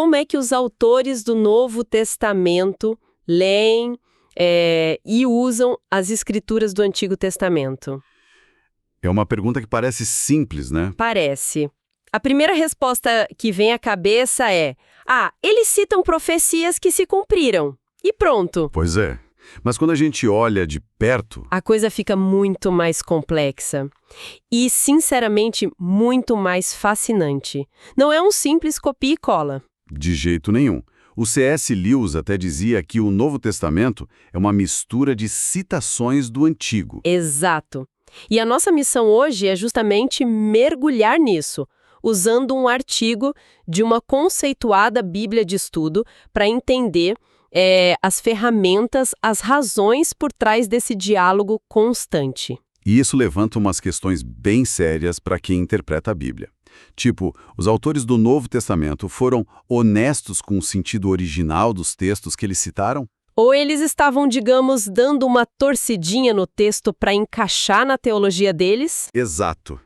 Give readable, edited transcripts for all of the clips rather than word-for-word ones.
como é que os autores do Novo Testamento leem e usam as escrituras do Antigo Testamento? É uma pergunta que parece simples, né? Parece. A primeira resposta que vem à cabeça é: eles citam profecias que se cumpriram. E pronto. Pois é. Mas quando a gente olha de perto... A coisa fica muito mais complexa. E, sinceramente, muito mais fascinante. Não é um simples copia e cola. De jeito nenhum. O C.S. Lewis até dizia que o Novo Testamento é uma mistura de citações do Antigo. Exato. E a nossa missão hoje é justamente mergulhar nisso, usando um artigo de uma conceituada Bíblia de Estudo para entender as ferramentas, as razões por trás desse diálogo constante. E isso levanta umas questões bem sérias para quem interpreta a Bíblia. Tipo, os autores do Novo Testamento foram honestos com o sentido original dos textos que eles citaram? Ou eles estavam, digamos, dando uma torcidinha no texto para encaixar na teologia deles? Exato.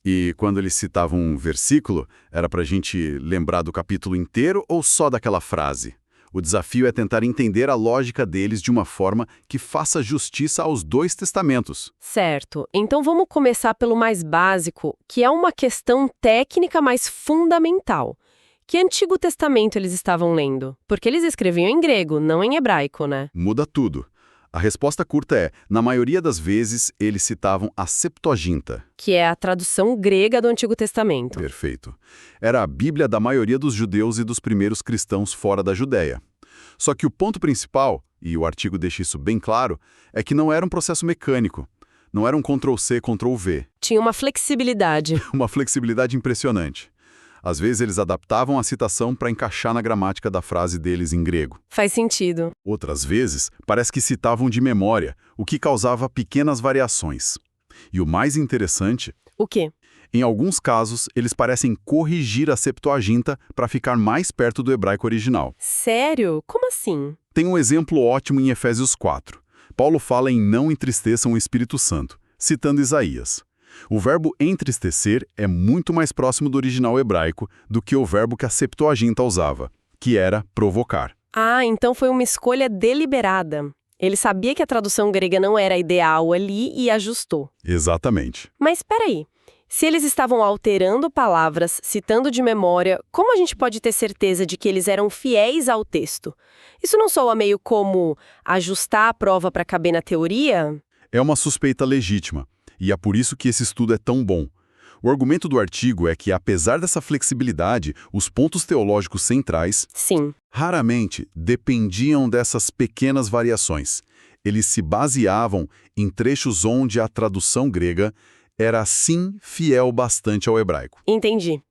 E quando eles citavam um versículo, era para a gente lembrar do capítulo inteiro ou só daquela frase? O desafio é tentar entender a lógica deles de uma forma que faça justiça aos dois testamentos. Certo. Então vamos começar pelo mais básico, que é uma questão técnica mais fundamental. Que Antigo Testamento eles estavam lendo? Porque eles escreviam em grego, não em hebraico, né? Muda tudo. A resposta curta é, na maioria das vezes, eles citavam a Septuaginta. Que é a tradução grega do Antigo Testamento. Perfeito. Era a Bíblia da maioria dos judeus e dos primeiros cristãos fora da Judéia. Só que o ponto principal, e o artigo deixa isso bem claro, é que não era um processo mecânico. Não era um Ctrl+C, Ctrl+V. Tinha uma flexibilidade. Uma flexibilidade impressionante. Às vezes eles adaptavam a citação para encaixar na gramática da frase deles em grego. Faz sentido. Outras vezes, parece que citavam de memória, o que causava pequenas variações. E o mais interessante... O quê? Em alguns casos, eles parecem corrigir a Septuaginta para ficar mais perto do hebraico original. Sério? Como assim? Tem um exemplo ótimo em Efésios 4. Paulo fala em não entristeçam o Espírito Santo, citando Isaías. O verbo entristecer é muito mais próximo do original hebraico do que o verbo que a Septuaginta usava, que era provocar. Então foi uma escolha deliberada. Ele sabia que a tradução grega não era ideal ali e ajustou. Exatamente. Mas espera aí. Se eles estavam alterando palavras, citando de memória, como a gente pode ter certeza de que eles eram fiéis ao texto? Isso não soa meio como ajustar a prova para caber na teoria? É uma suspeita legítima. E é por isso que esse estudo é tão bom. O argumento do artigo é que, apesar dessa flexibilidade, os pontos teológicos centrais, sim, raramente dependiam dessas pequenas variações. Eles se baseavam em trechos onde a tradução grega era, sim, fiel bastante ao hebraico. Entendi.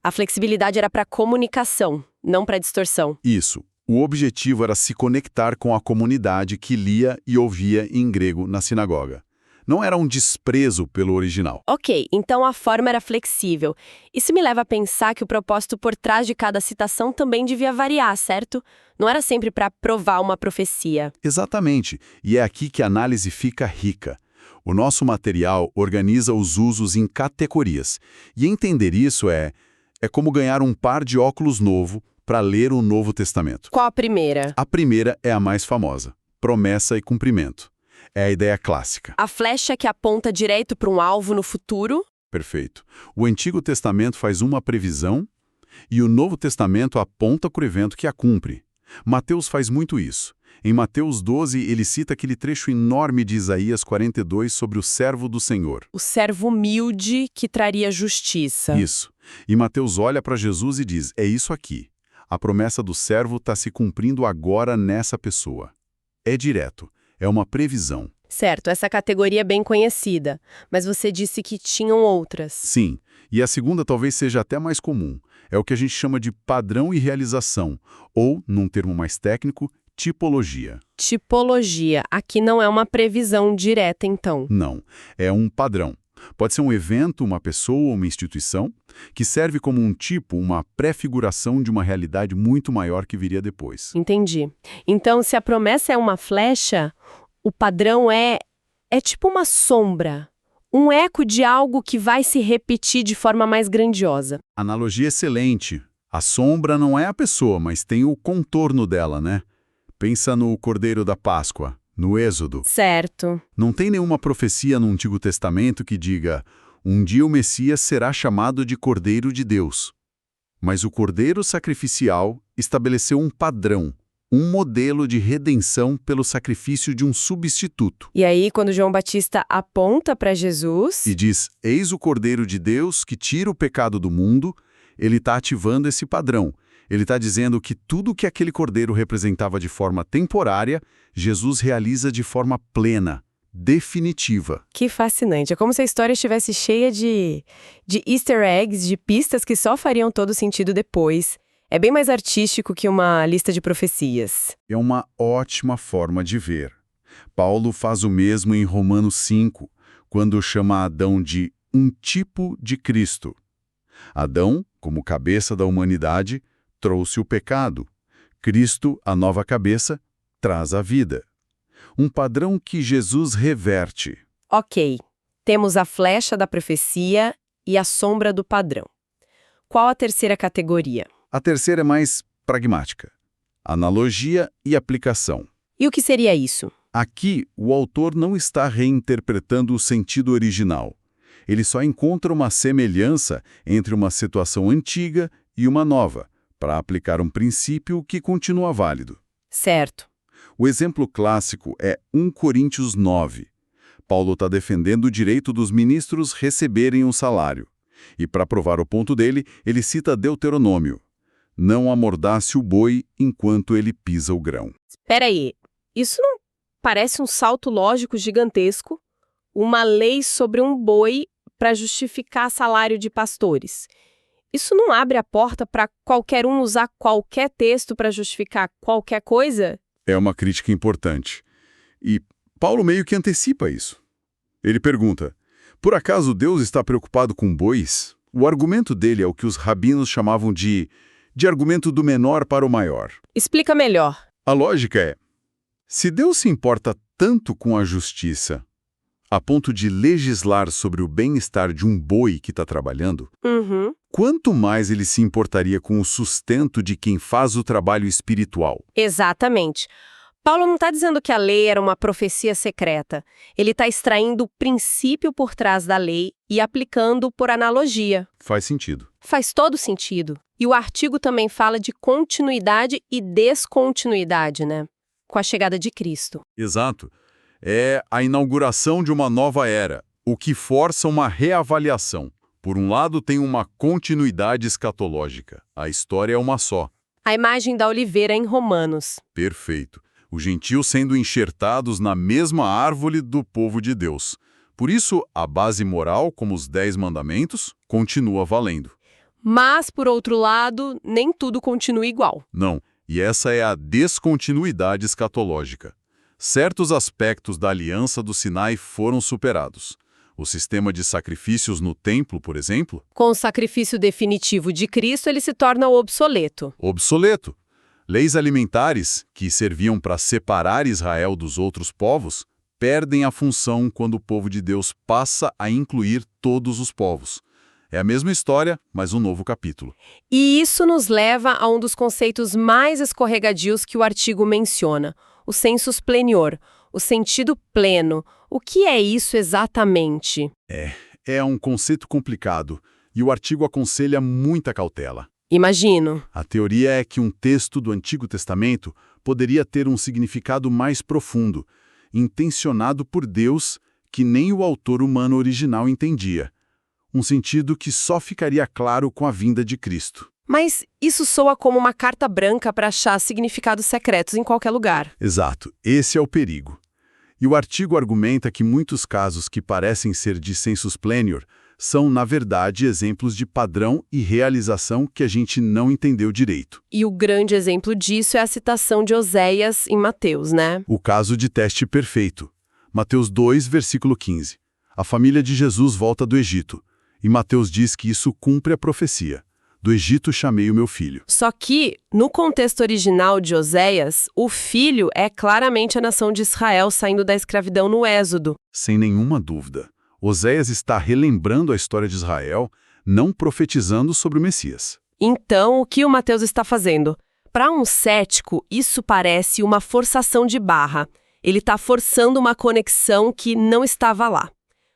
A flexibilidade era para comunicação, não para distorção. Isso. O objetivo era se conectar com a comunidade que lia e ouvia em grego na sinagoga. Não era um desprezo pelo original. Ok, então a forma era flexível. Isso me leva a pensar que o propósito por trás de cada citação também devia variar, certo? Não era sempre para provar uma profecia. Exatamente, e é aqui que a análise fica rica. O nosso material organiza os usos em categorias, e entender isso é como ganhar um par de óculos novo para ler o Novo Testamento. Qual a primeira? A primeira é a mais famosa, promessa e cumprimento. É a ideia clássica. A flecha que aponta direto para um alvo no futuro? Perfeito. O Antigo Testamento faz uma previsão e o Novo Testamento aponta para o evento que a cumpre. Mateus faz muito isso. Em Mateus 12, ele cita aquele trecho enorme de Isaías 42 sobre o servo do Senhor. O servo humilde que traria justiça. Isso. E Mateus olha para Jesus e diz, é isso aqui. A promessa do servo está se cumprindo agora nessa pessoa. É direto. É uma previsão. Certo, essa categoria é bem conhecida, mas você disse que tinham outras. Sim, e a segunda talvez seja até mais comum. É o que a gente chama de padrão e realização, ou, num termo mais técnico, tipologia. Tipologia. Aqui não é uma previsão direta, então. Não, é um padrão. Pode ser um evento, uma pessoa ou uma instituição, que serve como um tipo, uma prefiguração de uma realidade muito maior que viria depois. Entendi. Então, se a promessa é uma flecha, o padrão é tipo uma sombra, um eco de algo que vai se repetir de forma mais grandiosa. Analogia excelente. A sombra não é a pessoa, mas tem o contorno dela, né? Pensa no Cordeiro da Páscoa, no Êxodo. Certo. Não tem nenhuma profecia no Antigo Testamento que diga: um dia o Messias será chamado de Cordeiro de Deus. Mas o Cordeiro sacrificial estabeleceu um padrão, um modelo de redenção pelo sacrifício de um substituto. E aí, quando João Batista aponta para Jesus... E diz: eis o Cordeiro de Deus que tira o pecado do mundo, ele está ativando esse padrão. Ele está dizendo que tudo que aquele cordeiro representava de forma temporária, Jesus realiza de forma plena, definitiva. Que fascinante. É como se a história estivesse cheia de easter eggs, de pistas que só fariam todo sentido depois. É bem mais artístico que uma lista de profecias. É uma ótima forma de ver. Paulo faz o mesmo em Romanos 5, quando chama Adão de um tipo de Cristo. Adão, como cabeça da humanidade, trouxe o pecado. Cristo, a nova cabeça, traz a vida. Um padrão que Jesus reverte. Ok, temos a flecha da profecia e a sombra do padrão. Qual a terceira categoria? A terceira é mais pragmática. Analogia e aplicação. E o que seria isso? Aqui, o autor não está reinterpretando o sentido original. Ele só encontra uma semelhança entre uma situação antiga e uma nova, para aplicar um princípio que continua válido. Certo. O exemplo clássico é 1 Coríntios 9. Paulo está defendendo o direito dos ministros receberem um salário. E para provar o ponto dele, ele cita Deuteronômio: não amordace o boi enquanto ele pisa o grão. Espera aí, isso não parece um salto lógico gigantesco? Uma lei sobre um boi para justificar salário de pastores. Isso não abre a porta para qualquer um usar qualquer texto para justificar qualquer coisa? É uma crítica importante. E Paulo meio que antecipa isso. Ele pergunta: por acaso Deus está preocupado com bois? O argumento dele é o que os rabinos chamavam de argumento do menor para o maior. Explica melhor. A lógica é: se Deus se importa tanto com a justiça, a ponto de legislar sobre o bem-estar de um boi que está trabalhando, quanto mais ele se importaria com o sustento de quem faz o trabalho espiritual? Exatamente. Paulo não está dizendo que a lei era uma profecia secreta. Ele está extraindo o princípio por trás da lei e aplicando por analogia. Faz sentido. Faz todo sentido. E o artigo também fala de continuidade e descontinuidade, né? Com a chegada de Cristo. Exato. É a inauguração de uma nova era, o que força uma reavaliação. Por um lado, tem uma continuidade escatológica. A história é uma só. A imagem da oliveira em Romanos. Perfeito. Os gentios sendo enxertados na mesma árvore do povo de Deus. Por isso, a base moral, como os 10 mandamentos, continua valendo. Mas, por outro lado, nem tudo continua igual. Não, e essa é a descontinuidade escatológica. Certos aspectos da aliança do Sinai foram superados. O sistema de sacrifícios no templo, por exemplo... Com o sacrifício definitivo de Cristo, ele se torna obsoleto. Obsoleto. Leis alimentares, que serviam para separar Israel dos outros povos, perdem a função quando o povo de Deus passa a incluir todos os povos. É a mesma história, mas um novo capítulo. E isso nos leva a um dos conceitos mais escorregadios que o artigo menciona, o sensus plenior, o sentido pleno. O que é isso exatamente? É um conceito complicado, e o artigo aconselha muita cautela. Imagino. A teoria é que um texto do Antigo Testamento poderia ter um significado mais profundo, intencionado por Deus, que nem o autor humano original entendia. Um sentido que só ficaria claro com a vinda de Cristo. Mas isso soa como uma carta branca para achar significados secretos em qualquer lugar. Exato, esse é o perigo. E o artigo argumenta que muitos casos que parecem ser de sensus plenior são, na verdade, exemplos de padrão e realização que a gente não entendeu direito. E o grande exemplo disso é a citação de Oséias em Mateus, né? O caso de teste perfeito. Mateus 2, versículo 15. A família de Jesus volta do Egito. E Mateus diz que isso cumpre a profecia. Do Egito chamei o meu filho. Só que, no contexto original de Oséias, o filho é claramente a nação de Israel saindo da escravidão no Êxodo. Sem nenhuma dúvida. Oséias está relembrando a história de Israel, não profetizando sobre o Messias. Então, o que o Mateus está fazendo? Para um cético, isso parece uma forçação de barra. Ele está forçando uma conexão que não estava lá.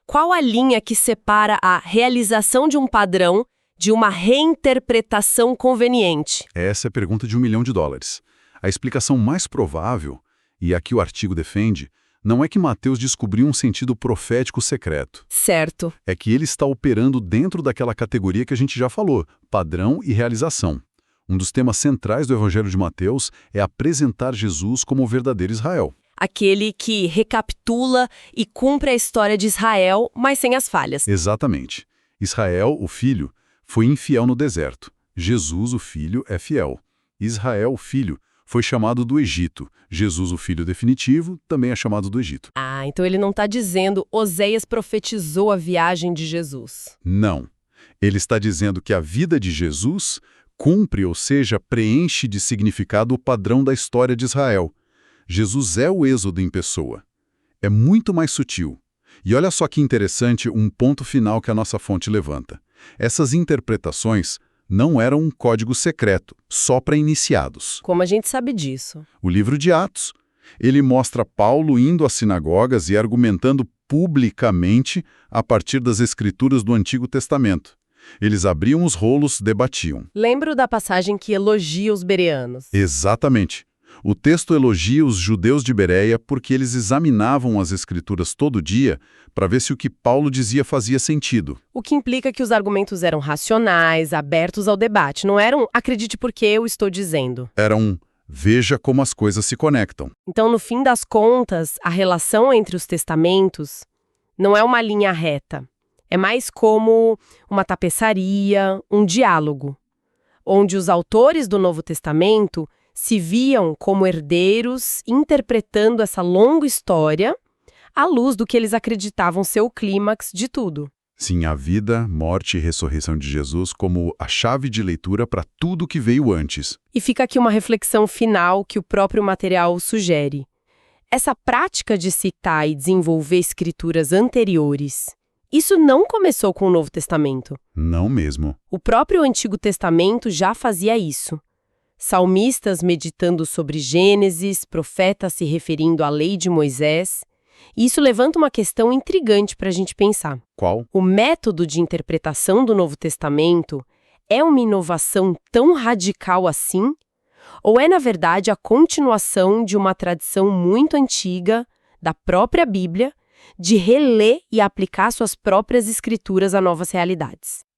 Qual a linha que separa a realização de um padrão de uma reinterpretação conveniente? Essa é a pergunta de $1 milhão. A explicação mais provável, e a que o artigo defende, não é que Mateus descobriu um sentido profético secreto. Certo. É que ele está operando dentro daquela categoria que a gente já falou, padrão e realização. Um dos temas centrais do Evangelho de Mateus é apresentar Jesus como o verdadeiro Israel. Aquele que recapitula e cumpre a história de Israel, mas sem as falhas. Exatamente. Israel, o filho, foi infiel no deserto. Jesus, o filho, é fiel. Israel, o filho, foi chamado do Egito. Jesus, o filho definitivo, também é chamado do Egito. Ah, então ele não está dizendo Oséias profetizou a viagem de Jesus. Não. Ele está dizendo que a vida de Jesus cumpre, ou seja, preenche de significado o padrão da história de Israel. Jesus é o Êxodo em pessoa. É muito mais sutil. E olha só que interessante um ponto final que a nossa fonte levanta. Essas interpretações não eram um código secreto, só para iniciados. Como a gente sabe disso? O livro de Atos. Ele mostra Paulo indo às sinagogas e argumentando publicamente a partir das escrituras do Antigo Testamento. Eles abriam os rolos, debatiam. Lembro da passagem que elogia os bereanos. Exatamente. O texto elogia os judeus de Bereia porque eles examinavam as escrituras todo dia para ver se o que Paulo dizia fazia sentido. O que implica que os argumentos eram racionais, abertos ao debate, não eram acredite porque eu estou dizendo. Era um veja como as coisas se conectam. Então, no fim das contas, a relação entre os testamentos não é uma linha reta. É mais como uma tapeçaria, um diálogo, onde os autores do Novo Testamento se viam como herdeiros interpretando essa longa história à luz do que eles acreditavam ser o clímax de tudo. Sim, a vida, morte e ressurreição de Jesus como a chave de leitura para tudo que veio antes. E fica aqui uma reflexão final que o próprio material sugere. Essa prática de citar e desenvolver escrituras anteriores, isso não começou com o Novo Testamento. Não mesmo. O próprio Antigo Testamento já fazia isso. Salmistas meditando sobre Gênesis, profetas se referindo à lei de Moisés. E isso levanta uma questão intrigante para a gente pensar. Qual? O método de interpretação do Novo Testamento é uma inovação tão radical assim? Ou é, na verdade, a continuação de uma tradição muito antiga, da própria Bíblia, de reler e aplicar suas próprias escrituras a novas realidades?